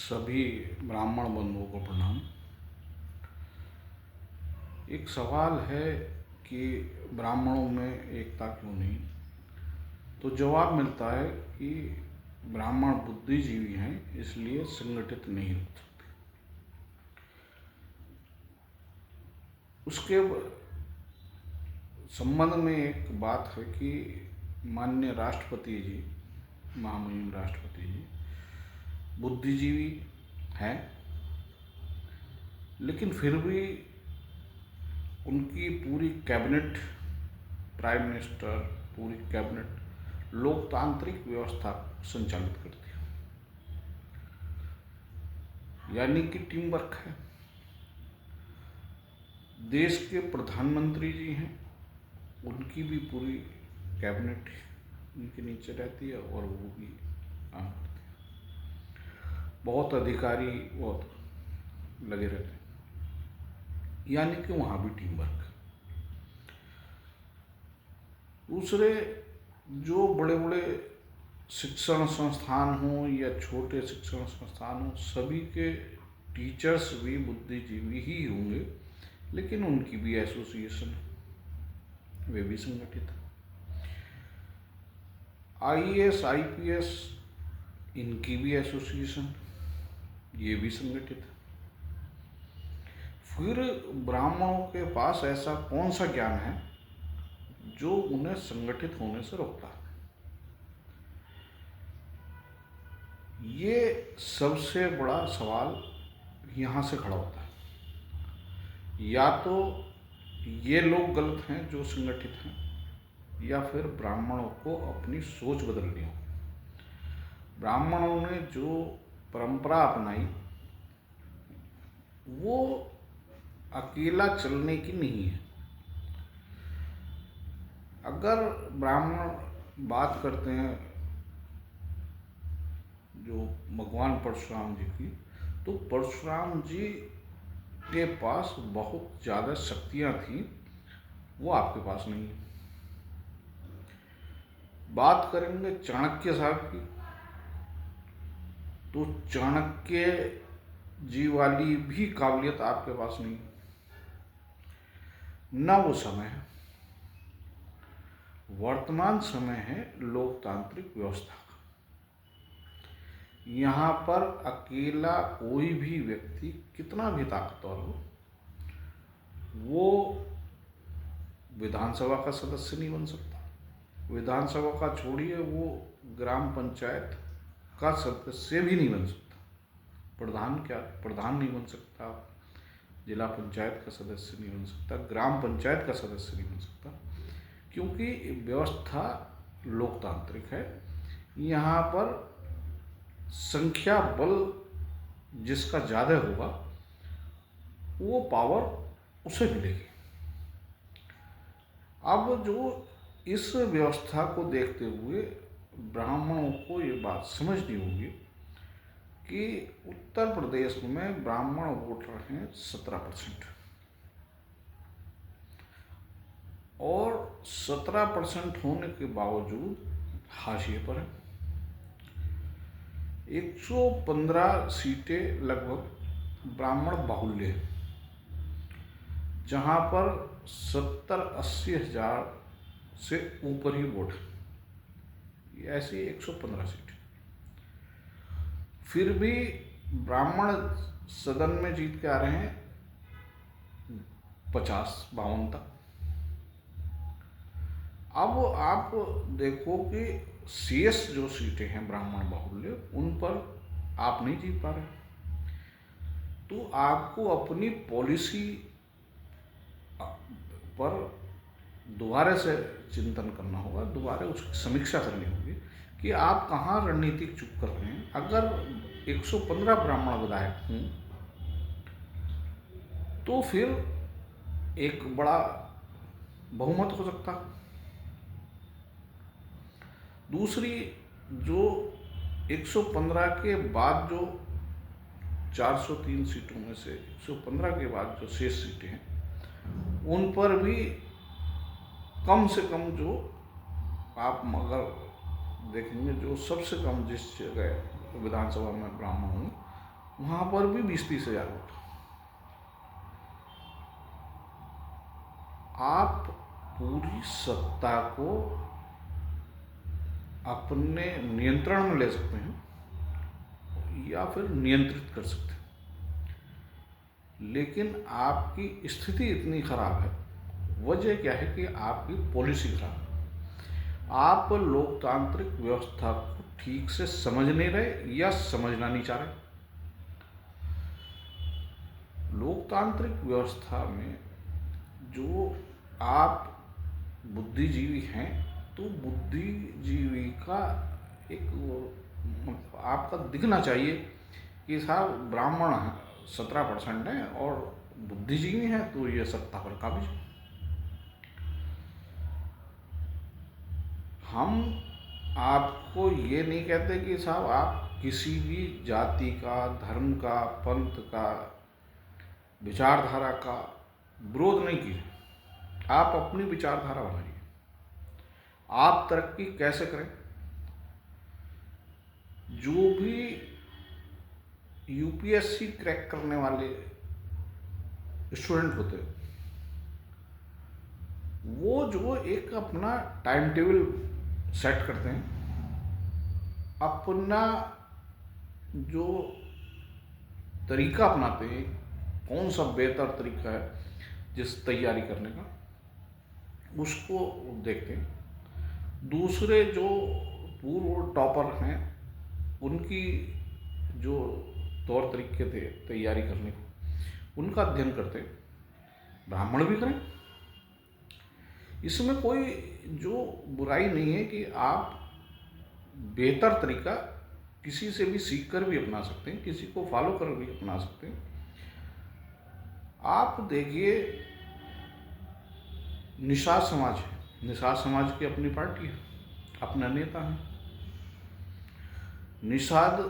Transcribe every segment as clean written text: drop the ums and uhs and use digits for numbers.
सभी ब्राह्मण बंधुओं को प्रणाम। एक सवाल है कि ब्राह्मणों में एकता क्यों नहीं? तो जवाब मिलता है कि ब्राह्मण बुद्धिजीवी हैं, इसलिए संगठित नहीं हो सकते। उसके संबंध में एक बात है कि माननीय राष्ट्रपति जी, महामहिम राष्ट्रपति जी बुद्धिजीवी हैं, लेकिन फिर भी उनकी पूरी कैबिनेट, प्राइम मिनिस्टर, पूरी कैबिनेट लोकतांत्रिक व्यवस्था संचालित करती है, यानी कि टीम वर्क है। देश के प्रधानमंत्री जी हैं, उनकी भी पूरी कैबिनेट उनके नीचे रहती है और वो भी काम करते हैं। बहुत अधिकारी बहुत लगे रहते हैं, यानी कि वहाँ भी टीम वर्क है। दूसरे, जो बड़े बड़े शिक्षण संस्थान हों या छोटे शिक्षण संस्थान हों, सभी के टीचर्स भी बुद्धिजीवी ही होंगे, लेकिन उनकी भी एसोसिएशन है, वे भी संगठित है। आईएएस आईपीएस, इनकी भी एसोसिएशन, ये भी संगठित है। फिर ब्राह्मणों के पास ऐसा कौन सा ज्ञान है जो उन्हें संगठित होने से रोकता है? ये सबसे बड़ा सवाल यहाँ से खड़ा होता है। या तो ये लोग गलत हैं जो संगठित हैं, या फिर ब्राह्मणों को अपनी सोच बदलनी हो। ब्राह्मणों ने जो परंपरा अपनाई वो अकेला चलने की नहीं है। अगर ब्राह्मण बात करते हैं जो भगवान परशुराम जी की, तो परशुराम जी के पास बहुत ज़्यादा शक्तियाँ थीं, वो आपके पास नहीं है। बात करेंगे चाणक्य साहब की, तो चाणक्य जी वाली भी काबिलियत आपके पास नहीं है, ना वो समय है। वर्तमान समय है लोकतांत्रिक व्यवस्था का। यहाँ पर अकेला कोई भी व्यक्ति कितना भी ताकतवर हो, वो विधानसभा का सदस्य नहीं बन सकता। विधानसभा का छोड़िए, वो ग्राम पंचायत का सदस्य भी नहीं बन सकता। प्रधान नहीं बन सकता, जिला पंचायत का सदस्य नहीं बन सकता, ग्राम पंचायत का सदस्य नहीं बन सकता, क्योंकि व्यवस्था लोकतांत्रिक है। यहाँ पर संख्या बल जिसका ज़्यादा होगा वो पावर उसे मिलेगी। अब जो इस व्यवस्था को देखते हुए ब्राह्मणों को ये बात समझनी होगी कि उत्तर प्रदेश में ब्राह्मण वोटर हैं 17%, और 17% होने के बावजूद हाशिए पर है। 115 सीटें लगभग ब्राह्मण बाहुल्य है, जहाँ पर 70-80 हज़ार से ऊपर ही वोट है। ऐसी 115 सीटें, फिर भी ब्राह्मण सदन में जीत के आ रहे हैं 50-52 तक। अब आप देखो कि शेष जो सीटें हैं ब्राह्मण बाहुल्य, उन पर आप नहीं जीत पा रहे, तो आपको अपनी पॉलिसी पर दोबारा से चिंतन करना होगा, दोबारा उसकी समीक्षा करनी होगी कि आप कहाँ रणनीतिक चूक कर रहे हैं। अगर 115 ब्राह्मण विधायक हों तो फिर एक बड़ा बहुमत हो सकता। दूसरी, जो 115 के बाद जो 403 सीटों में से 115 के बाद जो शेष सीटें हैं, उन पर भी कम से कम, जो आप अगर देखेंगे, जो सबसे कम जिस जगह विधानसभा में ब्राह्मण होंगे वहां पर भी 20-30 हज़ार वोट। आप पूरी सत्ता को अपने नियंत्रण में ले सकते हैं या फिर नियंत्रित कर सकते हैं, लेकिन आपकी स्थिति इतनी खराब है। वजह क्या है कि आपकी पॉलिसी खराब है। आप लोकतांत्रिक व्यवस्था को ठीक से समझ नहीं रहे या समझना नहीं चाह रहे। लोकतांत्रिक व्यवस्था में जो आप बुद्धिजीवी हैं, तो बुद्धिजीवी का एक आपका दिखना चाहिए कि साहब ब्राह्मण 17% है और बुद्धिजीवी हैं तो ये सत्ता पर काबिज है। हम आपको ये नहीं कहते कि साहब आप किसी भी जाति का, धर्म का, पंथ का, विचारधारा का विरोध नहीं कीजिए। आप अपनी विचारधारा बनाइए। आप तरक्की कैसे करें? जो भी यूपीएससी क्रैक करने वाले स्टूडेंट होते हैं, वो जो एक अपना टाइम टेबल सेट करते हैं, अपना जो तरीका अपनाते हैं, कौन सा बेहतर तरीका है जिस तैयारी करने का, उसको देखते हैं। दूसरे जो पूर्व टॉपर हैं, उनकी जो तौर तरीके थे तैयारी करने को, उनका अध्ययन करते हैं। ब्राह्मण भी करें, इसमें कोई जो बुराई नहीं है कि आप बेहतर तरीका किसी से भी सीख कर भी अपना सकते हैं, किसी को फॉलो कर भी अपना सकते हैं। आप देखिए, निषाद समाज है, निषाद समाज की अपनी पार्टी है, अपना नेता है। निषाद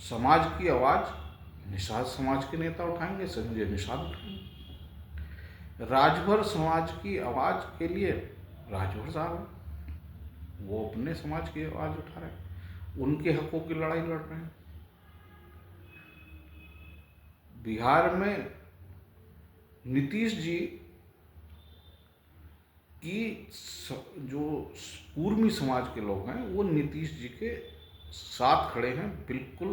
समाज की आवाज निषाद समाज के नेता उठाएंगे, संजय निषाद उठाएंगे। राजभर समाज की आवाज के लिए राजभर साहब हैं, वो अपने समाज की आवाज उठा रहे हैं, उनके हकों की लड़ाई लड़ रहे हैं। बिहार में नीतीश जी की जो कुर्मी समाज के लोग हैं, वो नीतीश जी के साथ खड़े हैं, बिल्कुल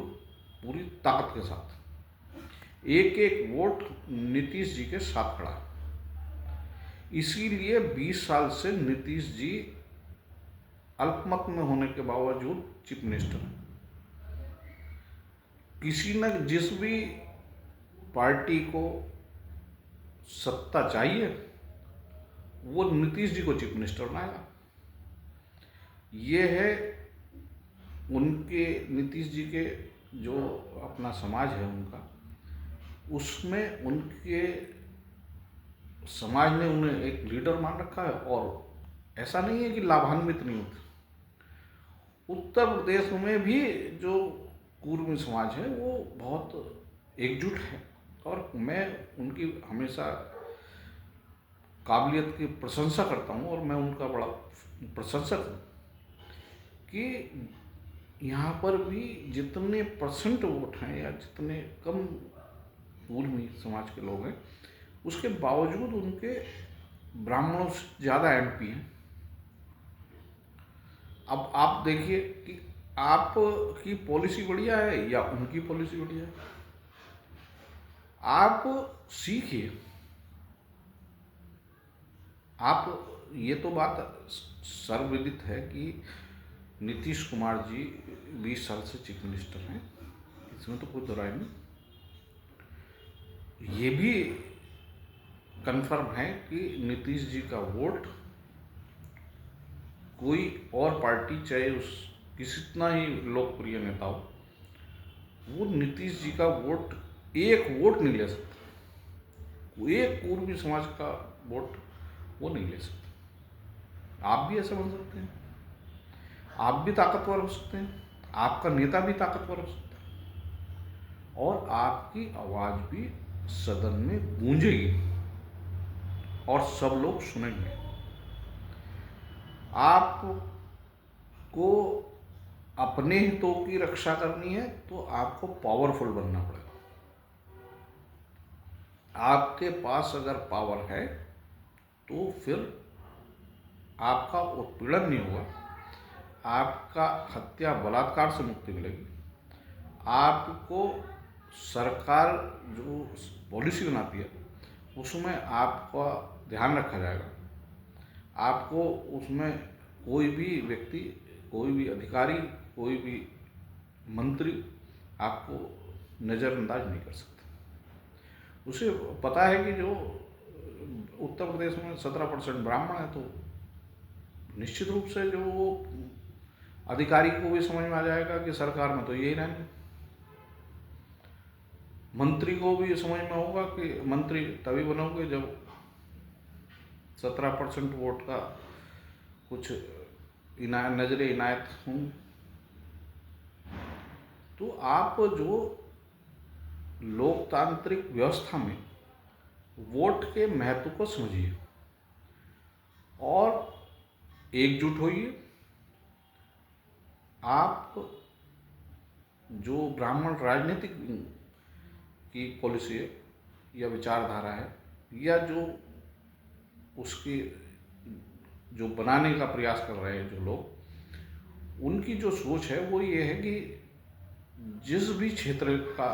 पूरी ताकत के साथ। एक एक वोट नीतीश जी के साथ खड़ा है। इसीलिए 20 साल से नीतीश जी अल्पमत में होने के बावजूद चीफ मिनिस्टर हैं। किसी न जिस भी पार्टी को सत्ता चाहिए, वो नीतीश जी को चीफ मिनिस्टर बनाएगा। ये है उनके, नीतीश जी के जो अपना समाज है उनका, उसमें उनके समाज ने उन्हें एक लीडर मान रखा है। और ऐसा नहीं है कि लाभान्वित नहीं होते। उत्तर प्रदेश में भी जो कुर्मी समाज है वो बहुत एकजुट है, और मैं उनकी हमेशा काबिलियत की प्रशंसा करता हूँ, और मैं उनका बड़ा प्रशंसक हूँ कि यहाँ पर भी जितने % वोट हैं या जितने कम कुर्मी समाज के लोग हैं, उसके बावजूद उनके ब्राह्मणों से ज़्यादा MP हैं। अब आप देखिए कि आपकी पॉलिसी बढ़िया है या उनकी पॉलिसी बढ़िया है। आप सीखिए। आप, ये तो बात सर्वविदित है कि नीतीश कुमार जी 20 साल से चीफ मिनिस्टर हैं, इसमें तो कोई दो राय नहीं। ये भी कंफर्म है कि नीतीश जी का वोट कोई और पार्टी, चाहे उस कितना ही लोकप्रिय नेता हो, वो नीतीश जी का वोट, एक वोट नहीं ले सकता। एक कुर्मी समाज का वोट वो नहीं ले सकता। आप भी ऐसा बन सकते हैं, आप भी ताकतवर हो सकते हैं, आपका नेता भी ताकतवर हो सकता है, और आपकी आवाज भी सदन में गूंजेगी और सब लोग सुनेंगे। आपको अपने हितों की रक्षा करनी है तो आपको पावरफुल बनना पड़ेगा। आपके पास अगर पावर है तो फिर आपका उत्पीड़न नहीं होगा, आपका हत्या बलात्कार से मुक्ति मिलेगी, आपको सरकार जो पॉलिसी बनाती है उसमें आपका ध्यान रखा जाएगा, आपको उसमें कोई भी व्यक्ति, कोई भी अधिकारी, कोई भी मंत्री आपको नज़रअंदाज नहीं कर सकता। उसे पता है कि जो उत्तर प्रदेश में 17% ब्राह्मण है, तो निश्चित रूप से जो वो अधिकारी को भी समझ में आ जाएगा कि सरकार में तो यही रहेंगे, मंत्री को भी समझ में होगा कि मंत्री तभी बनोगे जब 17% वोट का कुछ नजरे इनायत हों। तो आप जो लोकतांत्रिक व्यवस्था में वोट के महत्व को समझिए और एकजुट होइए। आप जो ब्राह्मण राजनीतिक की पॉलिसी है या विचारधारा है या जो उसकी जो बनाने का प्रयास कर रहे हैं जो लोग, उनकी जो सोच है वो ये है कि जिस भी क्षेत्र का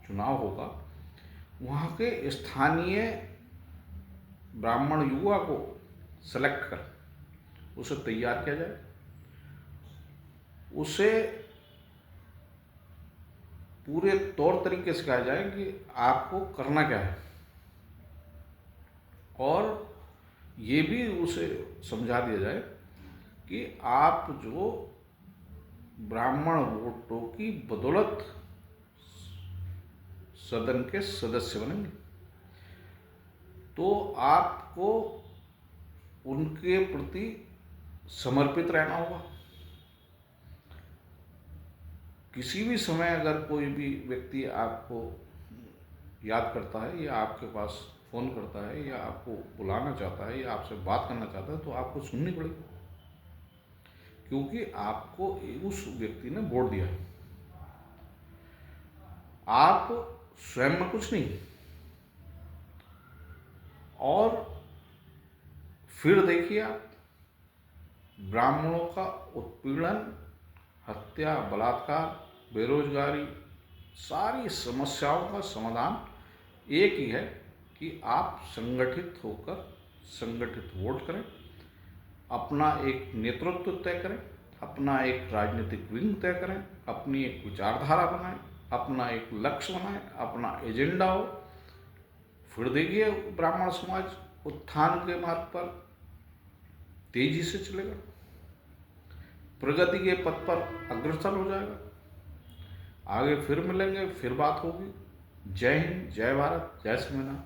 चुनाव होगा वहाँ के स्थानीय ब्राह्मण युवा को सेलेक्ट कर उसे तैयार किया जाए, उसे पूरे तौर तरीके सिखाया जाए कि आपको करना क्या है, और ये भी उसे समझा दिया जाए कि आप जो ब्राह्मण वोटों की बदौलत सदन के सदस्य बनेंगे तो आपको उनके प्रति समर्पित रहना होगा। किसी भी समय अगर कोई भी व्यक्ति आपको याद करता है या आपके पास फ़ोन करता है या आपको बुलाना चाहता है या आपसे बात करना चाहता है तो आपको सुननी पड़ेगी, क्योंकि आपको उस व्यक्ति ने वोट दिया है। आप स्वयं में कुछ नहीं। और फिर देखिए आप ब्राह्मणों का उत्पीड़न, हत्या, बलात्कार, बेरोजगारी, सारी समस्याओं का समाधान एक ही है कि आप संगठित होकर संगठित वोट करें, अपना एक नेतृत्व तय करें, अपना एक राजनीतिक विंग तय करें, अपनी एक विचारधारा बनाएं, अपना एक लक्ष्य बनाएं, अपना एजेंडा हो। फिर देखिए ब्राह्मण समाज उत्थान के मार्ग पर तेजी से चलेगा, प्रगति के पथ पर अग्रसर हो जाएगा। आगे फिर मिलेंगे, फिर बात होगी। जय हिंद, जय भारत, जय संविधान।